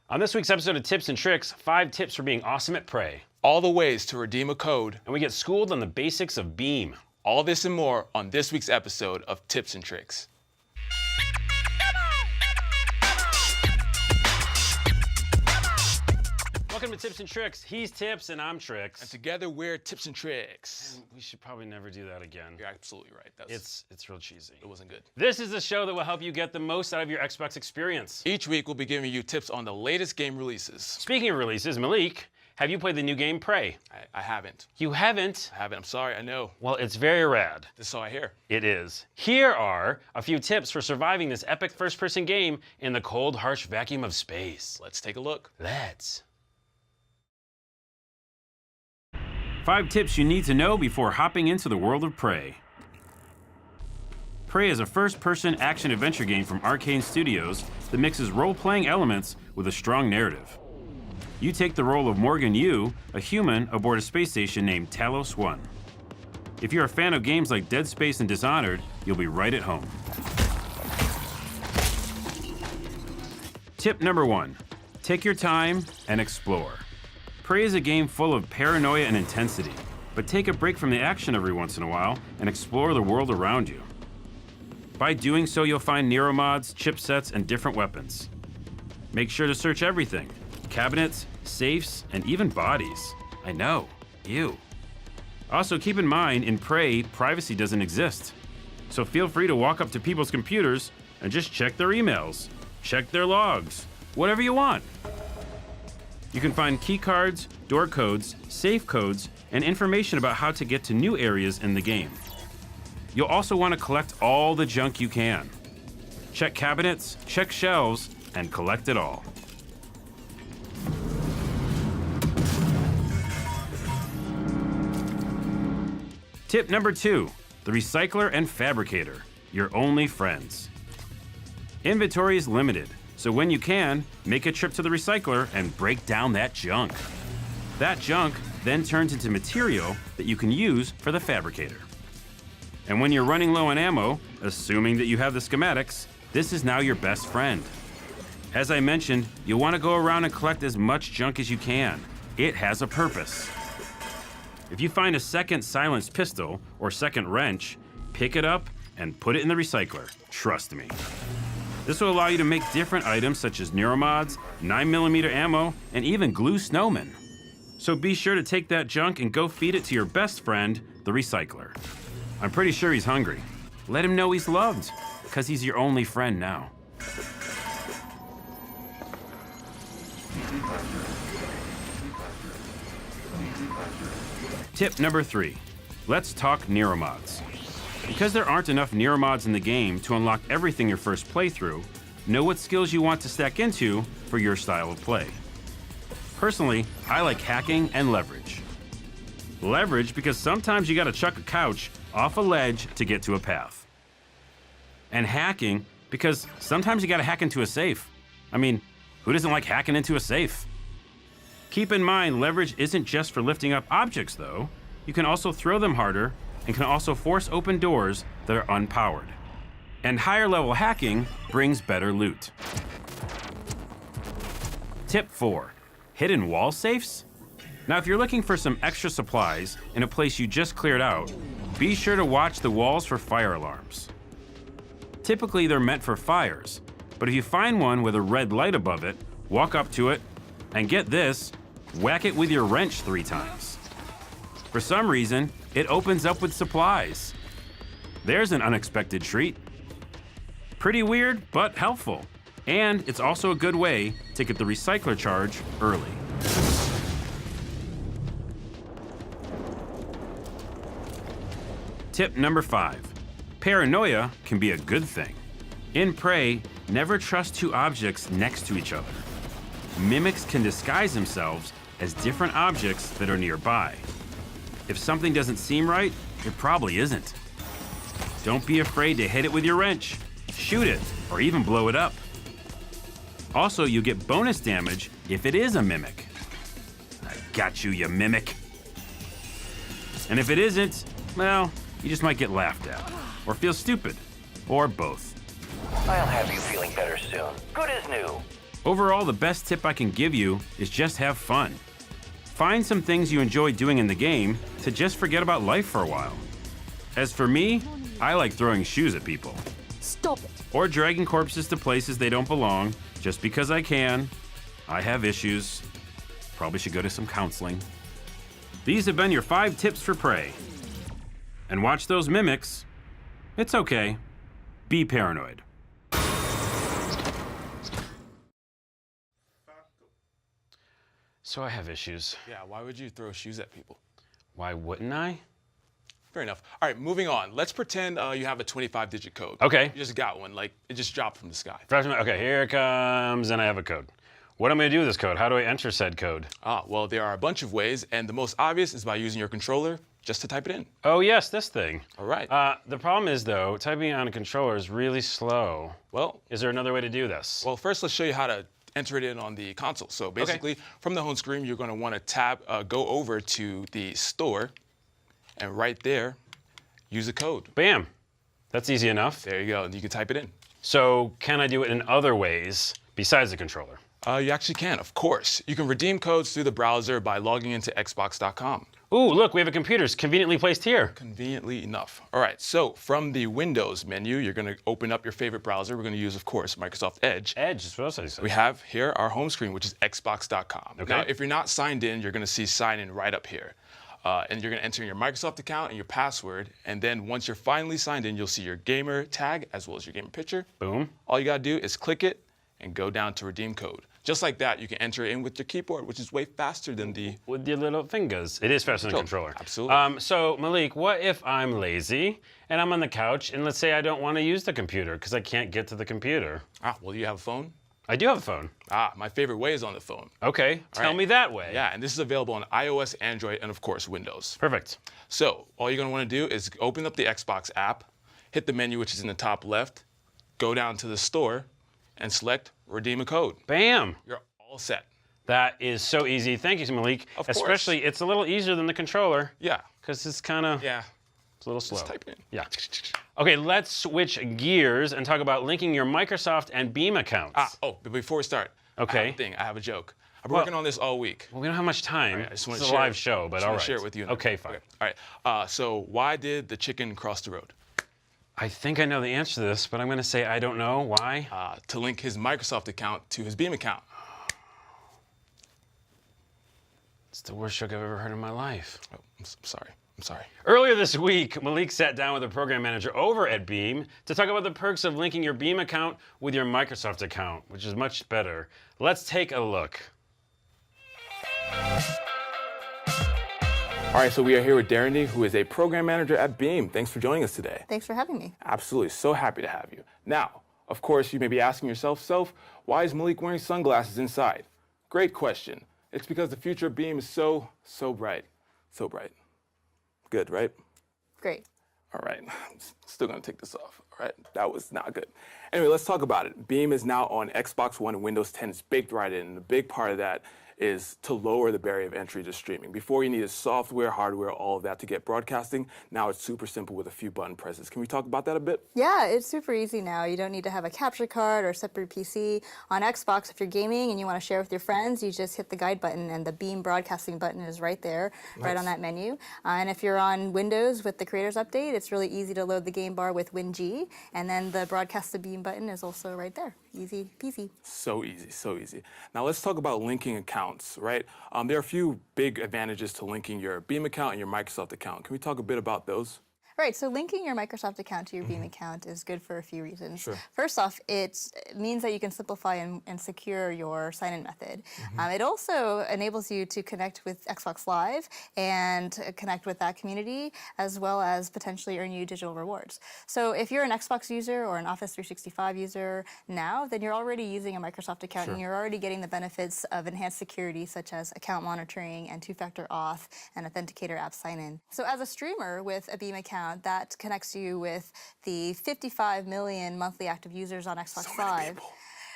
On this week's episode of Tips and Tricks, 5 tips for being awesome at Prey. All the ways to redeem a code. And we get schooled on the basics of Beam. All this and more on this week's episode of Tips and Tricks. Welcome to Tips and Tricks. He's Tips and I'm Tricks. And together we're Tips and Tricks. We should probably never do that again. You're absolutely right. It's real cheesy. It wasn't good. This is the show that will help you get the most out of your Xbox experience. Each week we'll be giving you tips on the latest game releases. Speaking of releases, Malik, have you played the new game Prey? I haven't. You haven't? I haven't. I'm sorry. I know. Well, it's very rad. This is all I hear. It is. Here are a few tips for surviving this epic first-person game in the cold, harsh vacuum of space. Let's take a look. Let's. 5 tips you need to know before hopping into the world of Prey. Prey is a first-person action-adventure game from Arkane Studios that mixes role-playing elements with a strong narrative. You take the role of Morgan Yu, a human aboard a space station named Talos 1. If you're a fan of games like Dead Space and Dishonored, you'll be right at home. Tip number 1, take your time and explore. Prey is a game full of paranoia and intensity, but take a break from the action every once in a while and explore the world around you. By doing so, you'll find Neuromods, chipsets, and different weapons. Make sure to search everything: cabinets, safes, and even bodies. I know, you. Also, keep in mind, in Prey, privacy doesn't exist. So feel free to walk up to people's computers and just check their emails, check their logs, whatever you want. You can find key cards, door codes, safe codes, and information about how to get to new areas in the game. You'll also want to collect all the junk you can. Check cabinets, check shelves, and collect it all. Tip number 2, the Recycler and Fabricator, your only friends. Inventory is limited, so when you can, make a trip to the Recycler and break down that junk. That junk then turns into material that you can use for the Fabricator. And when you're running low on ammo, assuming that you have the schematics, this is now your best friend. As I mentioned, you'll want to go around and collect as much junk as you can. It has a purpose. If you find a second silenced pistol or second wrench, pick it up and put it in the Recycler. Trust me. This will allow you to make different items such as Neuromods, 9mm ammo, and even glue snowmen. So be sure to take that junk and go feed it to your best friend, the Recycler. I'm pretty sure he's hungry. Let him know he's loved, because he's your only friend now. Tip number 3, let's talk Neuromods. Because there aren't enough Neuromods in the game to unlock everything your first playthrough, know what skills you want to stack into for your style of play. Personally, I like hacking and leverage. Leverage because sometimes you gotta chuck a couch off a ledge to get to a path. And hacking because sometimes you gotta hack into a safe. I mean, who doesn't like hacking into a safe? Keep in mind, leverage isn't just for lifting up objects though. You can also throw them harder and can also force open doors that are unpowered. And higher level hacking brings better loot. Tip 4, hidden wall safes? Now if you're looking for some extra supplies in a place you just cleared out, be sure to watch the walls for fire alarms. Typically they're meant for fires, but if you find one with a red light above it, walk up to it, and get this, whack it with your wrench 3 times. For some reason, it opens up with supplies. There's an unexpected treat. Pretty weird, but helpful. And it's also a good way to get the Recycler charge early. Tip number 5, paranoia can be a good thing. In Prey, never trust 2 objects next to each other. Mimics can disguise themselves as different objects that are nearby. If something doesn't seem right, it probably isn't. Don't be afraid to hit it with your wrench, shoot it, or even blow it up. Also, you get bonus damage if it is a mimic. I got you, you mimic. And if it isn't, well, you just might get laughed at, or feel stupid, or both. I'll have you feeling better soon. Good as new. Overall, the best tip I can give you is just have fun. Find some things you enjoy doing in the game to just forget about life for a while. As for me, I like throwing shoes at people. Stop it. Or dragging corpses to places they don't belong, just because I can. I have issues. Probably should go to some counseling. These have been your 5 tips for prey. And watch those mimics. It's okay. Be paranoid. So I have issues. Yeah, why would you throw shoes at people? Why wouldn't I? Fair enough. All right, moving on. Let's pretend you have a 25-digit code. Okay. You just got one, like it just dropped from the sky. Okay, here it comes, and I have a code. What am I gonna do with this code? How do I enter said code? Well, there are a bunch of ways, and the most obvious is by using your controller just to type it in. Oh yes, this thing. All right. The problem is though, typing on a controller is really slow. Well, Is there another way to do this? well, first let's show you how to enter it in on the console. So basically, from the home screen, you're going to want to go over to the store, and right there, use a code. Bam. That's easy enough. There you go, and you can type it in. So can I do it in other ways besides the controller? You actually can, of course. You can redeem codes through the browser by logging into xbox.com. Ooh, look, we have a computer. It's conveniently placed here. Conveniently enough. All right, so from the Windows menu, you're going to open up your favorite browser. We're going to use, of course, Microsoft Edge. Edge, what else did I say? We have here our home screen, which is xbox.com. Okay. Now, if you're not signed in, you're going to see sign in right up here. And you're going to enter in your Microsoft account and your password. And then once you're finally signed in, you'll see your gamer tag as well as your gamer picture. Boom. All you got to do is click it and go down to redeem code. Just like that, you can enter it in with your keyboard, which is way faster than the... With your little fingers. It is faster than a controller. Absolutely. So, Malik, what if I'm lazy and I'm on the couch and let's say I don't want to use the computer because I can't get to the computer? Well, you have a phone? I do have a phone. My favorite way is on the phone. Okay, tell me that way. Yeah, and this is available on iOS, Android, and of course, Windows. Perfect. So, all you're gonna wanna do is open up the Xbox app, hit the menu which is in the top left, go down to the store, and select redeem a code. Bam. You're all set. That is so easy. Thank you, Malik. Of course. Especially, it's a little easier than the controller. Yeah. Because it's kind of, Yeah. it's a little slow. Just type it in. Yeah. Okay, let's switch gears and talk about linking your Microsoft and Beam accounts. But before we start, Okay. I have a joke. I've been working on this all week. Well, we don't have much time. Right, I just want It's to a share live show, but just all wanna right. share it with you. Okay, fine. Okay. All right. So why did the chicken cross the road? I think I know the answer to this, but I'm going to say I don't know. Why? To link his Microsoft account to his Beam account. It's the worst joke I've ever heard in my life. Oh, I'm sorry. I'm sorry. Earlier this week, Malik sat down with a program manager over at Beam to talk about the perks of linking your Beam account with your Microsoft account, which is much better. Let's take a look. All right, so we are here with Darren, who is a program manager at Beam. Thanks for joining us today. Thanks for having me. Absolutely, so happy to have you. Now, of course, you may be asking yourself, why is Malik wearing sunglasses inside? Great question. It's because the future of Beam is so bright. So bright. Good, right? Great. All right, I'm still gonna take this off. All right, that was not good. Anyway, let's talk about it. Beam is now on Xbox One and Windows 10. It's baked right in, and a big part of that is to lower the barrier of entry to streaming. Before you needed software, hardware, all of that to get broadcasting. Now it's super simple with a few button presses. Can we talk about that a bit? Yeah, it's super easy now. You don't need to have a capture card or a separate PC. On Xbox, if you're gaming and you want to share with your friends, you just hit the guide button and the Beam broadcasting button is right there, right on that menu. And if you're on Windows with the Creators Update, it's really easy to load the game bar with WinG, and then the broadcast to Beam button is also right there. Easy peasy. So easy, so easy. Now let's talk about linking accounts, right? There are a few big advantages to linking your Beam account and your Microsoft account. Can we talk a bit about those? Right, so linking your Microsoft account to your Beam account is good for a few reasons. Sure. First off, it means that you can simplify and secure your sign-in method. It also enables you to connect with Xbox Live and connect with that community, as well as potentially earn you digital rewards. So if you're an Xbox user or an Office 365 user now, then you're already using a Microsoft account and you're already getting the benefits of enhanced security, such as account monitoring and two-factor auth and authenticator app sign-in. So as a streamer with a Beam account, that connects you with the 55 million monthly active users on Xbox Live.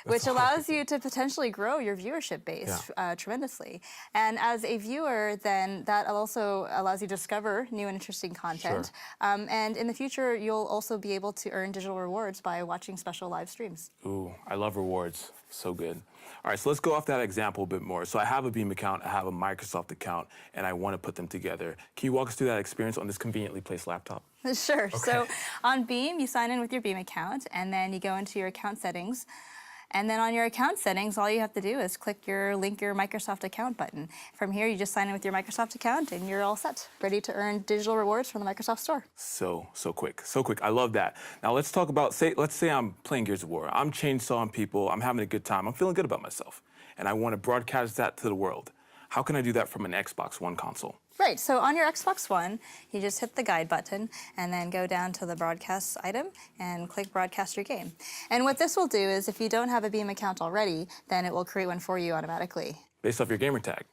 which allows you to potentially grow your viewership base tremendously. And as a viewer, then that also allows you to discover new and interesting content. And in the future, you'll also be able to earn digital rewards by watching special live streams. Ooh, I love rewards. So good. All right, so let's go off that example a bit more. So I have a Beam account, I have a Microsoft account, and I want to put them together. Can you walk us through that experience on this conveniently placed laptop? Sure. Okay. So on Beam, you sign in with your Beam account, and then you go into your account settings. And then on your account settings, all you have to do is click your link your Microsoft account button. From here, you just sign in with your Microsoft account, and you're all set, ready to earn digital rewards from the Microsoft Store. So quick. I love that. Now let's talk about, let's say I'm playing Gears of War. I'm chainsawing people, I'm having a good time, I'm feeling good about myself, and I want to broadcast that to the world. How can I do that from an Xbox One console? Right, so on your Xbox One, you just hit the guide button and then go down to the broadcast item and click broadcast your game. And what this will do is if you don't have a Beam account already, then it will create one for you automatically. Based off your gamer tag?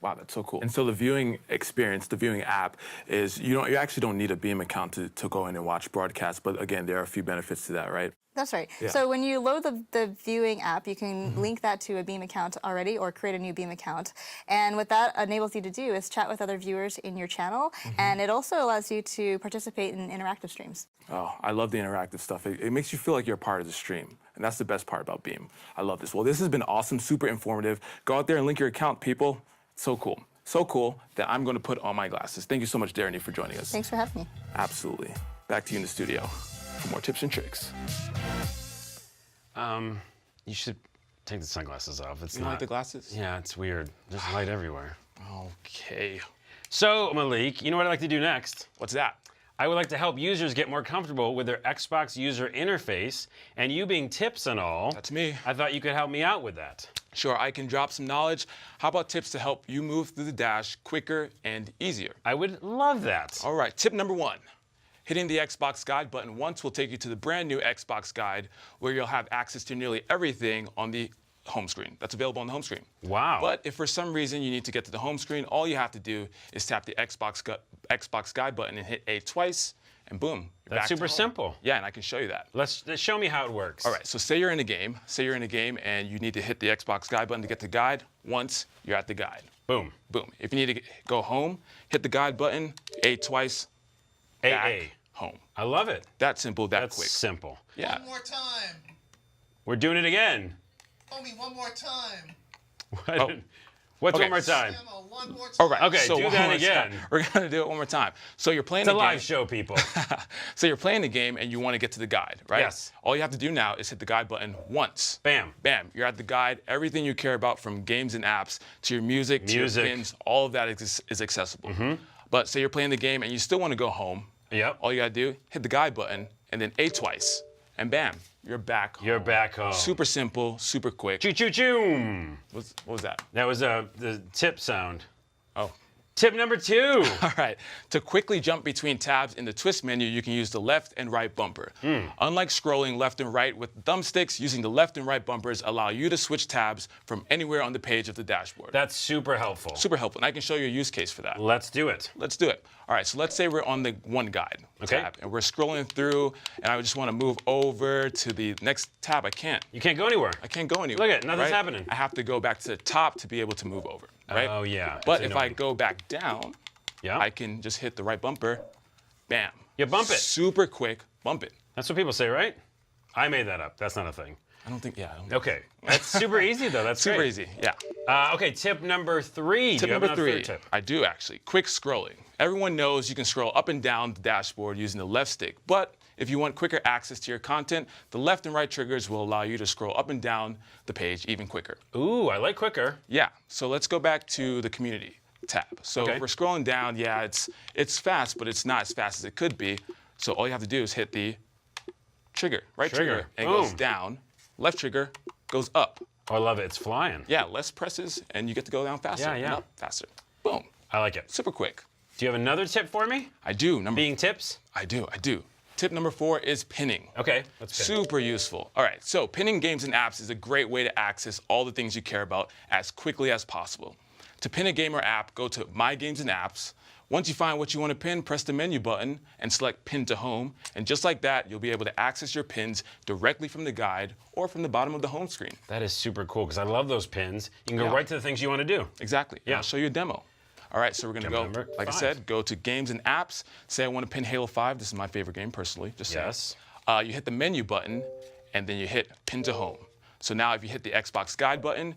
Wow, that's so cool. And so the viewing experience, the viewing app is, you actually don't need a Beam account to go in and watch broadcasts, but again, there are a few benefits to that, right? That's right. Yeah. So when you load the viewing app, you can link that to a Beam account already or create a new Beam account. And what that enables you to do is chat with other viewers in your channel, and it also allows you to participate in interactive streams. Oh, I love the interactive stuff. It makes you feel like you're a part of the stream, and that's the best part about Beam. I love this. Well, this has been awesome, super informative. Go out there and link your account, people. So cool. So cool that I'm going to put on my glasses. Thank you so much, Darren, for joining us. Thanks for having me. Absolutely. Back to you in the studio for more tips and tricks. You should take the sunglasses off. It's you don't like the glasses? Yeah, it's weird. There's light everywhere. Okay. So, Malik, you know what I'd like to do next? What's that? I would like to help users get more comfortable with their Xbox user interface, and you being tips and all. That's me. I thought you could help me out with that. Sure, I can drop some knowledge. How about tips to help you move through the dash quicker and easier? I would love that. All right, tip number 1. Hitting the Xbox Guide button once will take you to the brand new Xbox Guide, where you'll have access to nearly everything on the home screen. That's available on the home screen. Wow. But if for some reason you need to get to the home screen, all you have to do is tap the Xbox Guide button and hit A twice, and boom, you're That's back super to home. simple. Yeah, and I can show you that. Let's show me how it works. All right, so say you're in a game. Say you're in a game and you need to hit the Xbox Guide button to get the guide. Once, you're at the guide. Boom. Boom. If you need to go home, hit the guide button, A twice, back, home. I love it. That simple, that That's quick. simple. Yeah. One more time. We're doing it again. Homie, one more time. What's Okay. one more time? Emma, one more time. All right. Okay, so do one that more again. time. We're gonna do it one more time. So you're playing It's a the game. live show, people. So you're playing the game and you want to get to the guide, right? Yes. All you have to do now is hit the guide button once. Bam. Bam. You're at the guide. Everything you care about, from games and apps to your music, to your pins, all of that is accessible. But say you're playing the game and you still want to go home. Yep. All you gotta do, hit the guide button and then A twice, and bam, you're back home. You're back home. Super simple, super quick. Choo choo choo. What was that? That was the tip sound. Oh. Tip number 2. All right. To quickly jump between tabs in the twist menu, you can use the left and right bumper. Unlike scrolling left and right with thumbsticks, using the left and right bumpers allow you to switch tabs from anywhere on the page of the dashboard. That's super helpful. Super helpful, and I can show you a use case for that. Let's do it. Let's do it. All right, so let's say we're on the one guide tab, and we're scrolling through, and I just want to move over to the next tab. I can't. You can't go anywhere. I can't go anywhere. Look at it, nothing's happening. I have to go back to the top to be able to move over, right? Oh, yeah. But It's if I annoying. go back down, I can just hit the right bumper, bam. You bump it. Super quick, bump it. That's what people say, right? I made that up. That's not a thing. I don't think, Okay. That's super easy, though. That's super great. easy, yeah. Okay, tip number 3. Tip number 3, tip? I do actually. Quick scrolling. Everyone knows you can scroll up and down the dashboard using the left stick, but if you want quicker access to your content, the left and right triggers will allow you to scroll up and down the page even quicker. Ooh, I like quicker. Yeah, so let's go back to the community tab. So if we're scrolling down, yeah, it's fast, but it's not as fast as it could be. So all you have to do is hit the trigger, right trigger, and it goes down. Left trigger goes up. Oh, I love it. It's flying. Yeah, less presses, and you get to go down faster and up faster. Boom. I like it. Super quick. Do you have another tip for me? I do. Being tips? I do. Tip number 4 is pinning. Okay, let's pin. Super useful. All right, so pinning games and apps is a great way to access all the things you care about as quickly as possible. To pin a game or app, go to My Games and Apps, Once you find what you want to pin, press the menu button and select Pin to Home. And just like that, you'll be able to access your pins directly from the guide or from the bottom of the home screen. That is super cool, because I love those pins. You can go Yeah. right to the things you want to do. Exactly. Yeah. I'll show you a demo. All right, so we're gonna Demo go, number like I 5. said, go to Games and Apps. Say I want to pin Halo 5. This is my favorite game, personally. Just saying. Yes. You hit the menu button, and then you hit Pin to Home. So now if you hit the Xbox Guide button,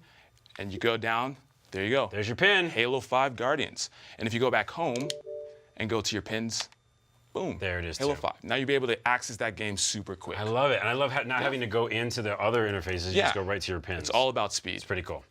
and you go down, there you go. There's your pin. Halo 5 Guardians. And if you go back home and go to your pins, boom. There it is, Halo too. 5. Now you'll be able to access that game super quick. I love it, and I love not having to go into the other interfaces. You just go right to your pins. It's all about speed. It's pretty cool.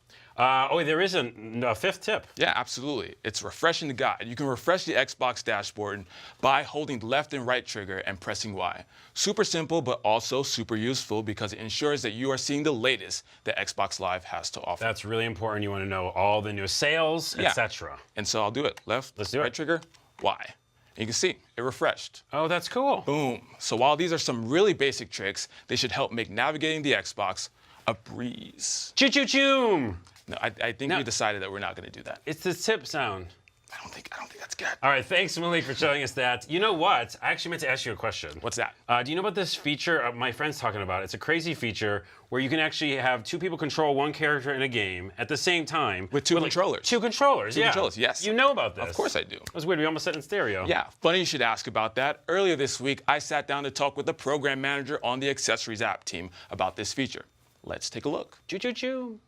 Oh, there is a 5th tip. Yeah, absolutely. It's refreshing the guide. You can refresh the Xbox dashboard by holding the left and right trigger and pressing Y. Super simple, but also super useful because it ensures that you are seeing the latest that Xbox Live has to offer. That's really important. You want to know all the new sales, Yeah. etc. And so I'll do it. Left, Let's do it. right trigger, Y. And you can see it refreshed. Oh, that's cool. Boom. So while these are some really basic tricks, they should help make navigating the Xbox a breeze. Choo-choo-choom. No, I think we decided that we're not going to do that. It's the tip sound. I don't think that's good. All right, thanks, Malik, for showing us that. You know what? I actually meant to ask you a question. What's that? Do you know about this feature my friend's talking about? It's a crazy feature where you can actually have 2 people control 1 character in a game at the same time. With 2 controllers. 2 controllers, Two yeah. controllers, yes. You know about this. Of course I do. It was weird. We almost said it in stereo. Yeah, funny you should ask about that. Earlier this week, I sat down to talk with the program manager on the Accessories app team about this feature. Let's take a look. Choo-choo-choo.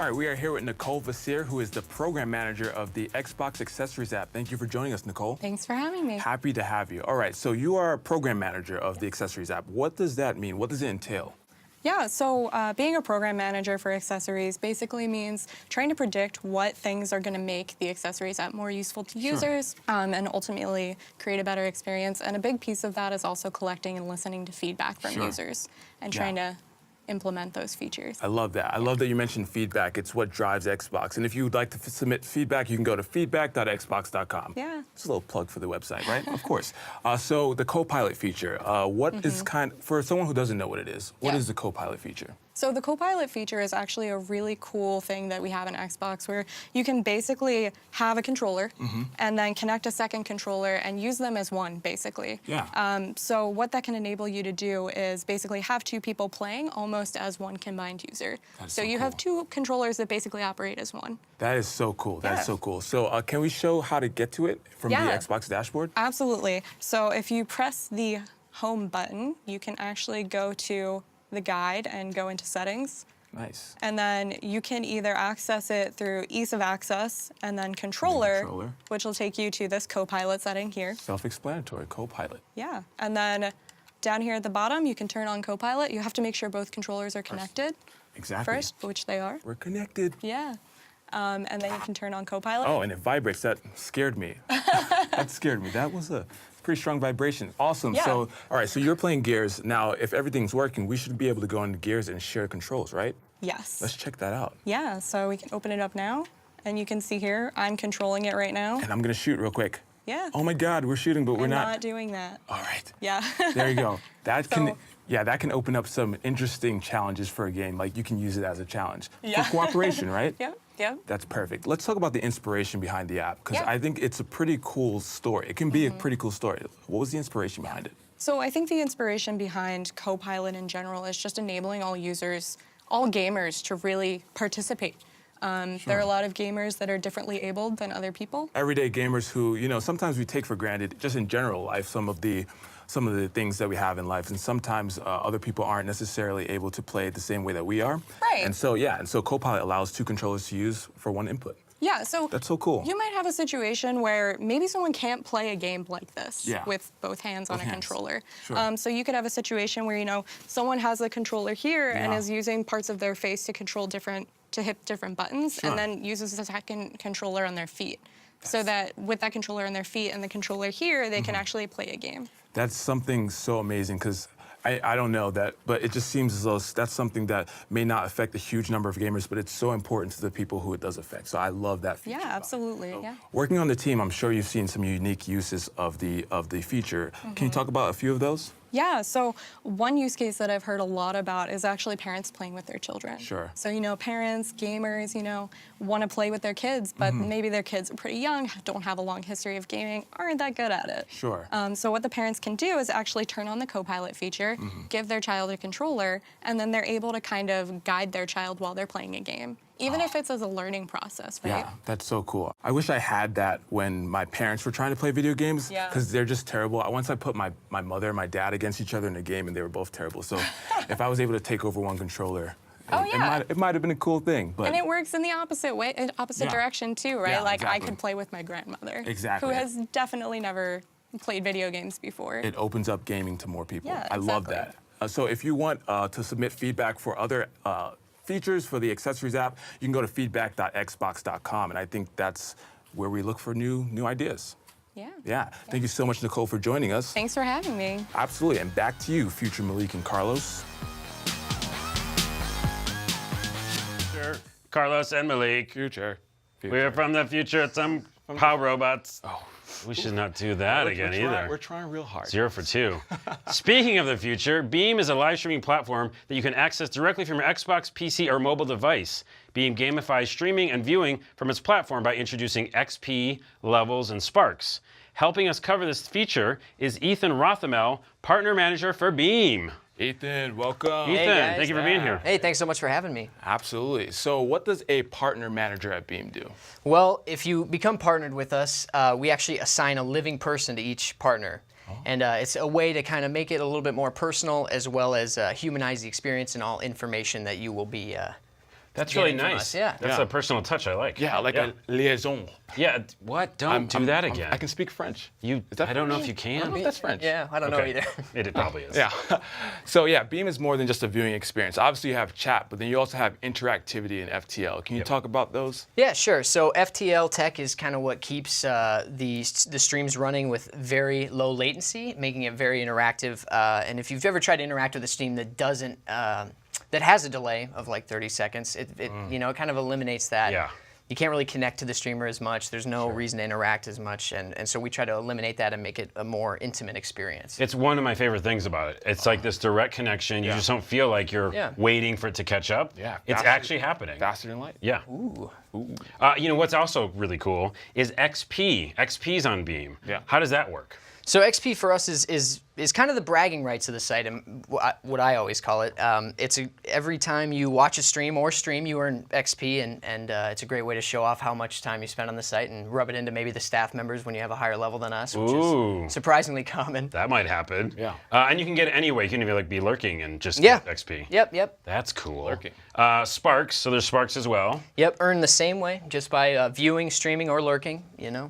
All right, we are here with Nicole Vassir, who is the program manager of the Xbox Accessories app. Thank you for joining us, Nicole. Thanks for having me. Happy to have you. All right, so you are a program manager of the Accessories app. What does that mean? What does it entail? Yeah, so being a program manager for accessories basically means trying to predict what things are going to make the accessories app more useful to users and ultimately create a better experience. And a big piece of that is also collecting and listening to feedback from users and trying to implement those features. I love that. I love that you mentioned feedback. It's what drives Xbox. And if you would like to submit feedback, you can go to feedback.xbox.com. Yeah. It's a little plug for the website, right? Of course. So the Copilot feature, what is for someone who doesn't know what it is, what is the Copilot feature? So the Copilot feature is actually a really cool thing that we have in Xbox where you can basically have a controller and then connect a second controller and use them as one, basically. Yeah. So what that can enable you to do is basically have 2 people playing almost as one combined user. So you have 2 controllers that basically operate as one. That is so cool. That is so cool. So can we show how to get to it from the Xbox dashboard? Absolutely. So if you press the home button, you can actually go to the guide and go into settings. Nice. And then you can either access it through ease of access and then controller, which will take you to this Copilot setting here. Self-explanatory, Copilot. Yeah. And then down here at the bottom, you can turn on Copilot. You have to make sure both controllers are connected first, which they are. We're connected. Yeah. And then you can turn on Copilot. Oh, and it vibrates. That scared me. That scared me. That was a pretty strong vibration. Awesome. Yeah. So, all right, so you're playing Gears. Now, if everything's working, we should be able to go into Gears and share controls, right? Yes. Let's check that out. Yeah, so we can open it up now. And you can see here, I'm controlling it right now. And I'm going to shoot real quick. Yeah. Oh my God, we're shooting, but we're I'm not. not doing that. All right. Yeah. There you go. That can, So- that can open up some interesting challenges for a game. Like you can use it as a challenge for cooperation, right? Yeah. That's perfect. Let's talk about the inspiration behind the app, because Yeah. I think it's a pretty cool story. It can be a pretty cool story. What was the inspiration behind it? So I think the inspiration behind Copilot in general is just enabling all users, all gamers, to really participate. There are a lot of gamers that are differently abled than other people. Everyday gamers who, sometimes we take for granted, just in general life, some of the things that we have in life, and sometimes other people aren't necessarily able to play it the same way that we are. Right. And so Copilot allows 2 controllers to use for 1 input. Yeah, so That's so cool. you might have a situation where maybe someone can't play a game like this with both hands on a controller. Sure. So you could have a situation where, someone has a controller here and is using parts of their face to control to hit different buttons, and then uses a second controller on their feet. So that with that controller on their feet and the controller here, they can actually play a game. That's something so amazing, because I don't know that, but it just seems as though that's something that may not affect a huge number of gamers, but it's so important to the people who it does affect. So I love that feature. Yeah, absolutely. So, yeah. Working on the team, I'm sure you've seen some unique uses of the feature. Can you talk about a few of those? Yeah, so one use case that I've heard a lot about is actually parents playing with their children. Sure. So, parents, gamers, want to play with their kids, but maybe their kids are pretty young, don't have a long history of gaming, aren't that good at it. Sure. So what the parents can do is actually turn on the Copilot feature, give their child a controller, and then they're able to kind of guide their child while they're playing a game. Even if it's as a learning process, right? Yeah, that's so cool. I wish I had that when my parents were trying to play video games, because they're just terrible. Once I put my mother and my dad against each other in a game, and they were both terrible. So if I was able to take over one controller, it might have been a cool thing. But and it works in the opposite way, direction too, right? Yeah, Like I exactly. could play with my grandmother, Exactly. who has definitely never played video games before. It opens up gaming to more people. Yeah, I love exactly. that. So if you want to submit feedback for other features for the accessories app, you can go to feedback.xbox.com, and I think that's where we look for new ideas. Yeah. Yeah. Thank you so much, Nicole, for joining us. Thanks for having me. Absolutely. And back to you, future Malik and Carlos. Carlos and Malik. Future. We're from the future. Some power robots. Oh. We should not do that again either. We're trying real hard. 0 for 2. Speaking of the future, Beam is a live streaming platform that you can access directly from your Xbox, PC, or mobile device. Beam gamifies streaming and viewing from its platform by introducing XP, levels, and sparks. Helping us cover this feature is Ethan Rothamel, partner manager for Beam. Ethan, welcome. Ethan, guys. thank you for being here. Hey, thanks so much for having me. Absolutely. So what does a partner manager at Beam do? Well, if you become partnered with us, we actually assign a living person to each partner. And it's a way to kind of make it a little bit more personal, as well as humanize the experience and all information that you will be That's really getting from nice. us, yeah. That's a personal touch I like. Yeah, like a liaison. Yeah, what? Don't do that again. I can speak French. I don't know if you can. I don't know if that's French. Yeah, I don't know either. It probably is. Yeah. So yeah, Beam is more than just a viewing experience. Obviously you have chat, but then you also have interactivity and FTL. Can you talk about those? Yeah, sure. So FTL tech is kind of what keeps the streams running with very low latency, making it very interactive. And if you've ever tried to interact with a stream that doesn't, that has a delay of like 30 seconds, it kind of eliminates that. Yeah. You can't really connect to the streamer as much. There's no reason to interact as much, and so we try to eliminate that and make it a more intimate experience. It's one of my favorite things about it. It's like this direct connection. You just don't feel like you're waiting for it to catch up. Yeah. It's actually happening. Faster than light. Yeah. Ooh. What's also really cool is XP. XP's on Beam. Yeah. How does that work? So XP for us is kind of the bragging rights of the site, and what I always call it. Every time you watch a stream, you earn XP, and it's a great way to show off how much time you spend on the site and rub it into maybe the staff members when you have a higher level than us, which is surprisingly common. That might happen. Yeah. And you can get it anyway. You can even be lurking and just get XP. Yep. That's cool. Lurking. Sparks. So there's Sparks as well. Yep, earn the same way, just by viewing, streaming, or lurking,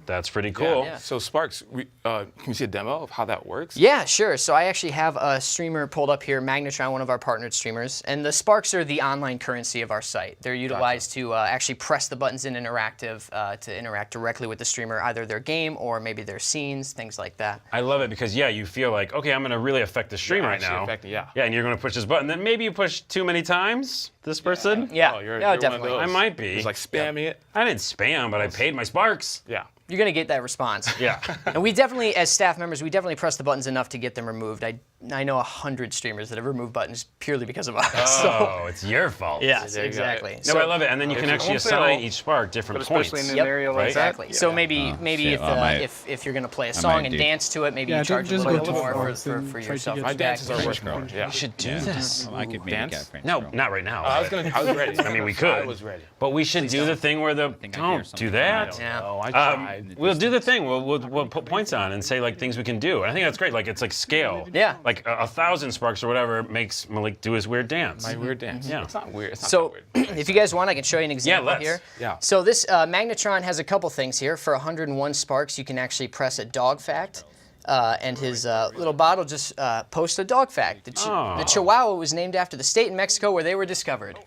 That's pretty cool. Yeah. So Sparks, can you see a demo of how that works? Yeah, sure. So I actually have a streamer pulled up here, Magnetron, one of our partnered streamers, and the Sparks are the online currency of our site. They're utilized to actually press the buttons in Interactive to interact directly with the streamer, either their game or maybe their scenes, things like that. I love it because, you feel like, okay, I'm going to really affect the stream right now. Yeah, and you're going to push this button. Then maybe you push too many times, this person. Yeah, Oh, you're definitely. one of I those. might be. It's like spamming it. I didn't spam, but I paid my Sparks. Yeah. You're going to get that response. Yeah. And we definitely, as staff members, we definitely press the buttons enough to get them removed. I know 100 streamers that have removed buttons purely because of us. Oh, it's your fault. Yes, There you go. exactly. No, I love it. And then you can actually assign each spark different points. Especially in an area like Exactly. that. So maybe shit. if you're going to play a song and dance to it, maybe you charge a just little go bit to more Forks for and try to yourself. get My dances are French working girl. hard. Yeah. We should do this. I could maybe Dance? get French No, girl. not right now. I was ready. I mean, we could. I was ready. But we should do the thing where I hear don't something. do that. Yeah. Oh, I tried. We'll do the thing. We'll put points on and say like things we can do. And I think that's great. Like it's like scale. Yeah. Like 1,000 sparks or whatever makes Malik do his weird dance. My weird dance. Yeah. It's not weird. It's not So that weird. if you guys want, I can show you an example let's. here. Yeah. So this Magnetron has a couple things here. For 101 sparks, you can actually press a dog fact. And his little bot will just post a dog fact. The Chihuahua was named after the state in Mexico where they were discovered.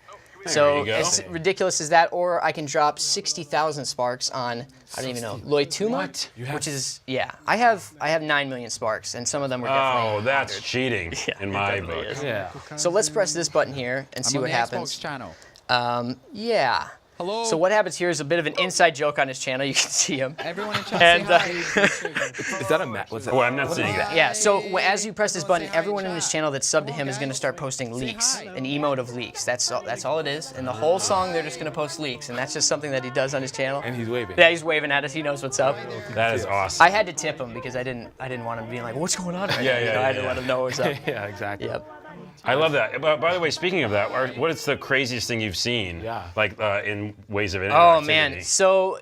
So you go. as ridiculous as that, or I can drop 60,000 sparks on, I don't even know, Loituma, which is, I have 9 million sparks, and some of them were definitely Oh, that's cheating in my book. Yeah. So let's press this button here and see I'm what on the happens. Xbox channel. Yeah. Hello. So what happens here is a bit of an inside joke on his channel. You can see him. Everyone in chat, And, say hi. Is that a map? What's that? Oh, I'm not seeing that. Yeah, so as you press this button, everyone in his channel that's subbed to him is going to start posting leaks, an emote of leaks. That's all it is. And the whole song, they're just going to post leaks, and that's just something that he does on his channel. And he's waving. Yeah, he's waving at us. He knows what's up. That is awesome. I had to tip him because I didn't want him being like, what's going on right now? Yeah, You yeah, know, I had to yeah. let him know what's up. Yeah, exactly. Yep. I love that. By the way, speaking of that, what is the craziest thing you've seen? Yeah. Like in ways of interactivity? Oh man, so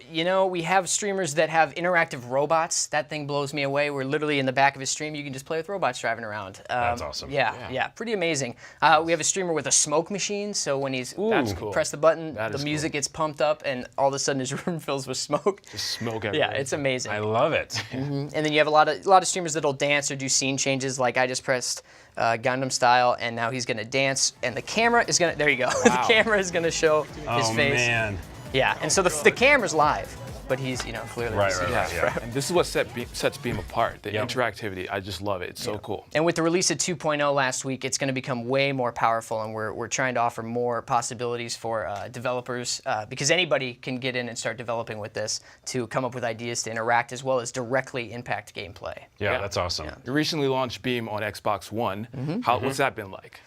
we have streamers that have interactive robots. That thing blows me away. We're literally in the back of his stream. You can just play with robots driving around. That's awesome. Yeah, pretty amazing. We have a streamer with a smoke machine. So when he's That's cool. press the button, That the is music cool. gets pumped up, and all of a sudden his room fills with smoke. Just smoke everywhere. Yeah, it's amazing. I love it. And then you have a lot of streamers that'll dance or do scene changes. Like I just pressed Gundam style, and now he's gonna dance, and the camera is gonna. There you go. Wow. The camera is gonna show his Oh face. man. Yeah, and so the camera's live, but he's clearly Right, receiving right, it. yeah. And this is what sets Beam apart. The Yep. interactivity. I just love it. It's so cool. And with the release of 2.0 last week, it's going to become way more powerful, and we're trying to offer more possibilities for developers because anybody can get in and start developing with this to come up with ideas to interact as well as directly impact gameplay. Yeah, that's awesome. You recently launched Beam on Xbox One. What's that been like?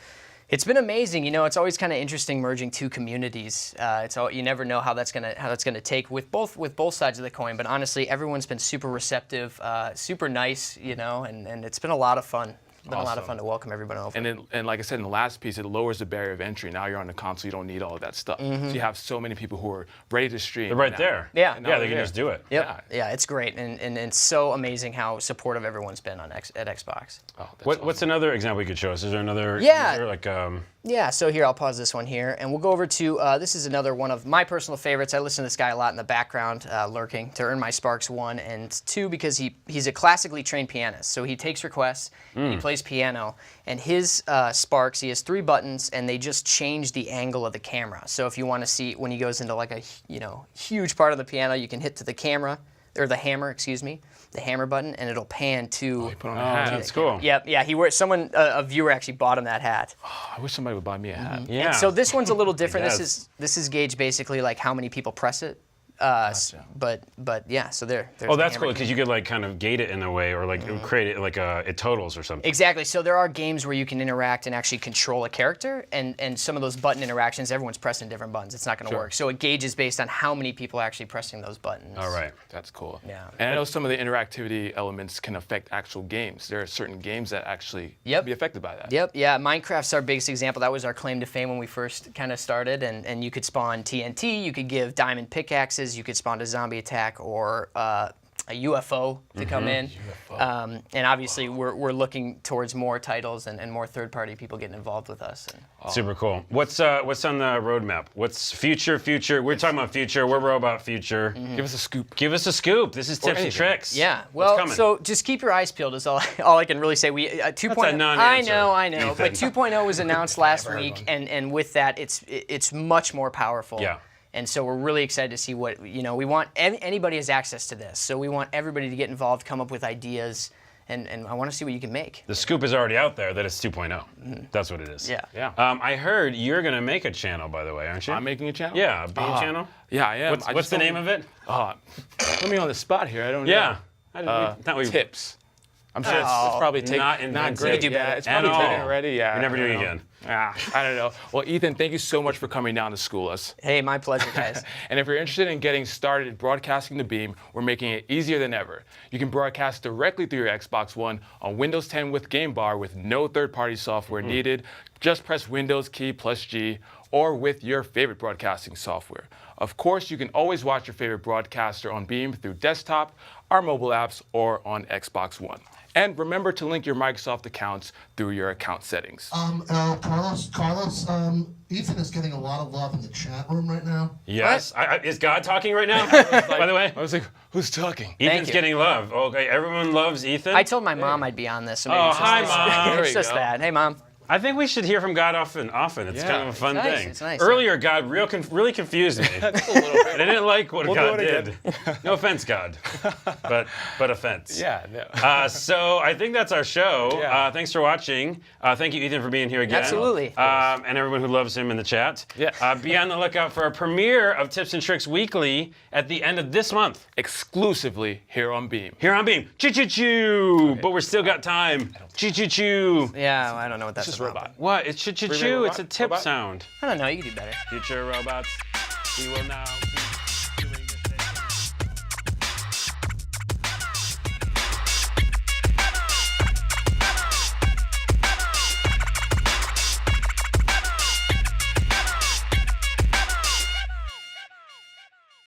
It's been amazing. It's always kind of interesting merging two communities. You never know how that's gonna take with both sides of the coin. But honestly, everyone's been super receptive, super nice, and it's been a lot of fun. It's been a lot of fun to welcome everyone over. And like I said in the last piece, it lowers the barrier of entry. Now you're on the console, you don't need all of that stuff. So you have so many people who are ready to stream. They're right now. there. Yeah. And now Yeah, they they're can here. just do it. Yep. Yeah, it's great, and it's so amazing how supportive everyone's been at Xbox. Oh, that's What's another example you could show us? Is there another Yeah. user? Like, Yeah, so here, I'll pause this one here, and we'll go over to, this is another one of my personal favorites. I listen to this guy a lot in the background, lurking, to earn my Sparks 1, and 2, because he's a classically trained pianist. So he takes requests, he plays piano, and his Sparks, he has 3 buttons, and they just change the angle of the camera. So if you want to see, when he goes into like a, huge part of the piano, you can hit to the camera, or the hammer, excuse me, the hammer button, and it'll pan to... Put on a oh, hat. that's cool. Yep, yeah, he wears, a viewer actually bought him that hat. I wish somebody would buy me a hat. Yeah. And so this one's a little different. Yes. This is gauged basically like how many people press it. But yeah, so there's Oh, the that's hammer cool because you could like kind of gate it in a way, or like create it like it totals or something. Exactly. So there are games where you can interact and actually control a character, and some of those button interactions, everyone's pressing different buttons. It's not going to work. So it gauges based on how many people are actually pressing those buttons. All right. That's cool. Yeah. And I know some of the interactivity elements can affect actual games. There are certain games that actually Yep. can be affected by that. Yep, yeah, Minecraft's our biggest example. That was our claim to fame when we first kind of started, and you could spawn TNT, you could give diamond pickaxes, you could spawn a zombie attack or a UFO to come in. And obviously we're looking towards more titles and more third-party people getting involved with us. Super cool. What's on the roadmap? What's future? We're talking about future. We're robot future. Give us a scoop. Give us a scoop. This is tips and anything. tricks. Yeah, What's well, coming? so just keep your eyes peeled is all I can really say. We 2.0. non-answer, I know, but Ethan. 2.0 was announced last week, and with that, it's much more powerful. Yeah. And so we're really excited to see what we want. Anybody has access to this, so we want everybody to get involved, come up with ideas, and I want to see what you can make. The scoop is already out there that it's 2.0. That's what it is. Yeah. Yeah. I heard you're gonna make a channel, by the way, aren't you? I'm making a channel? Yeah, a Beam channel. Yeah, I am. What's the name of it? Put me on the spot here. I don't Yeah. know. Tips. I'm sure it's probably not not invented. great. You do better. Yeah, it's probably At taken all. already. Yeah. You're never I don't doing it know. again. I don't know. Well, Ethan, thank you so much for coming down to school us. Hey, my pleasure, guys. And if you're interested in getting started broadcasting the Beam, we're making it easier than ever. You can broadcast directly through your Xbox One on Windows 10 with Game Bar with no third-party software needed. Just press Windows key plus G or with your favorite broadcasting software. Of course, you can always watch your favorite broadcaster on Beam through desktop, our mobile apps, or on Xbox One. And remember to link your Microsoft accounts through your account settings. Carlos, Ethan is getting a lot of love in the chat room right now. Yes. Is God talking right now? By the way, I was like, who's talking? Ethan's you. getting love. Okay, everyone loves Ethan. I told my mom I'd be on this. So maybe Oh, it's just hi, this. Mom. There It's you just go. that. Hey, Mom. I think we should hear from God often. It's kind of a fun nice, thing. it's nice, Earlier, God really confused me. A little bit. I didn't like what We'll God do it did. No offense, God, but offense. Yeah, no. So I think that's our show. Yeah. Thanks for watching. Thank you, Ethan, for being here again. Absolutely. And everyone who loves him in the chat. Yeah. Be on the lookout for a premiere of Tips and Tricks Weekly at the end of this month. Exclusively here on Beam. Here on Beam. Choo-choo-choo. But we're still got time. Choo-choo-choo. Yeah, I don't know what that's Just about. robot. What? It's choo-choo-choo. Freeway It's a robot? tip Robot? sound. I don't know. You could do better. Future robots. We will now.